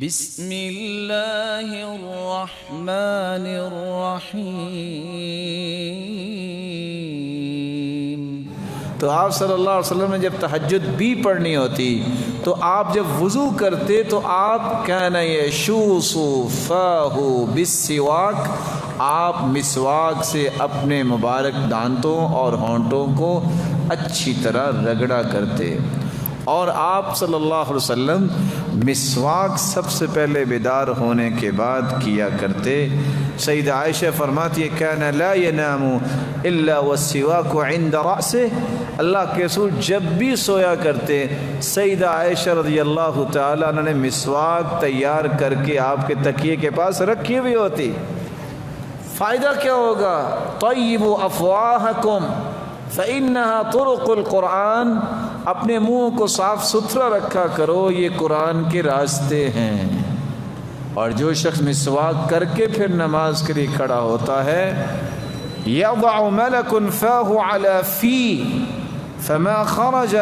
بسم اللہ الرحمن الرحیم۔ تو آپ صلی اللہ علیہ وسلم نے جب تہجد بھی پڑھنی ہوتی تو آپ جب وضو کرتے تو آپ کان یشوص فاہ بالسواک، آپ مسواک سے اپنے مبارک دانتوں اور ہونٹوں کو اچھی طرح رگڑا کرتے، اور آپ صلی اللہ علیہ وسلم مسواک سب سے پہلے بیدار ہونے کے بعد کیا کرتے۔ سیدہ عائشہ فرماتی ہے کان لا ینام الا والسواک عند رأسه، اللہ کے رسول جب بھی سویا کرتے سیدہ عائشہ رضی اللہ تعالی عنہ نے مسواک تیار کر کے آپ کے تکیے کے پاس رکھی ہوئی ہوتی۔ فائدہ کیا ہوگا؟ طیبوا افواہکم فإنها طرق القرآن، اپنے منہ کو صاف ستھرا رکھا کرو، یہ قرآن کے راستے ہیں۔ اور جو شخص مسواک کر کے پھر نماز کے لیے کھڑا ہوتا ہے، یضع ملک فاہ علی فی فما خرج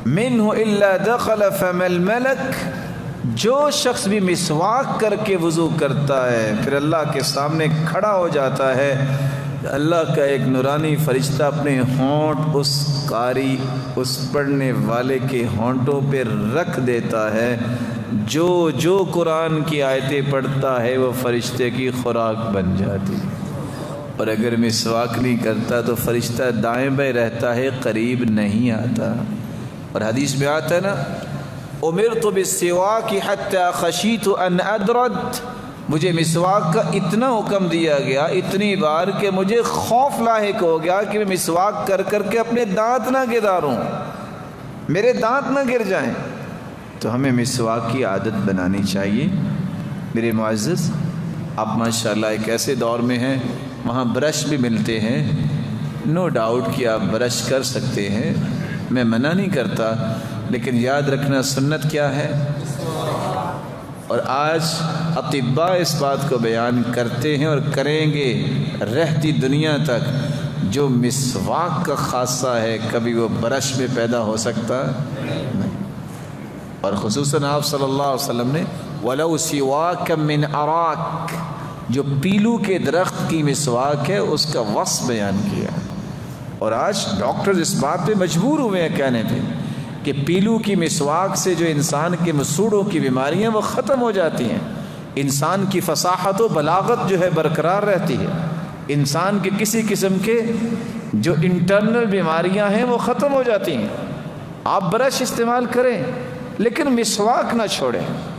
منہ الا دخل فم الملک، جو شخص بھی مسواک کر کے وضو کرتا ہے پھر اللہ کے سامنے کھڑا ہو جاتا ہے، اللہ کا ایک نورانی فرشتہ اپنے ہونٹ اس قاری، اس پڑھنے والے کے ہونٹوں پہ رکھ دیتا ہے، جو جو قرآن کی آیتیں پڑھتا ہے وہ فرشتے کی خوراک بن جاتی۔ اور اگر مسواک نہیں کرتا تو فرشتہ دائیں بائیں رہتا ہے، قریب نہیں آتا۔ اور حدیث میں آتا ہے نا، امرت بالسواک حتی خشیت ان ادرد، مجھے مسواک کا اتنا حکم دیا گیا اتنی بار کہ مجھے خوف لاحق ہو گیا کہ میں مسواک کر کر کے اپنے دانت نہ گداروں، میرے دانت نہ گر جائیں۔ تو ہمیں مسواک کی عادت بنانی چاہیے۔ میرے معزز، آپ ماشاءاللہ ایک ایسے دور میں ہیں وہاں برش بھی ملتے ہیں، نو ڈاؤٹ کہ آپ برش کر سکتے ہیں، میں منع نہیں کرتا، لیکن یاد رکھنا سنت کیا ہے۔ اور آج اطباء اس بات کو بیان کرتے ہیں اور کریں گے رہتی دنیا تک، جو مسواک کا خاصہ ہے کبھی وہ برش میں پیدا ہو سکتا نہیں۔ اور خصوصاً آپ صلی اللہ علیہ وسلم نے وَلَوْ سِوَاكًا مِّنْ أَرَاكَ، جو پیلو کے درخت کی مسواک ہے اس کا وصف بیان کیا۔ اور آج ڈاکٹر اس بات پہ مجبور ہوئے ہیں کہنے پہ کہ پیلو کی مسواک سے جو انسان کے مسوڑوں کی بیماریاں وہ ختم ہو جاتی ہیں، انسان کی فصاحت و بلاغت جو ہے برقرار رہتی ہے، انسان کے کسی قسم کے جو انٹرنل بیماریاں ہیں وہ ختم ہو جاتی ہیں۔ آپ برش استعمال کریں لیکن مسواک نہ چھوڑیں۔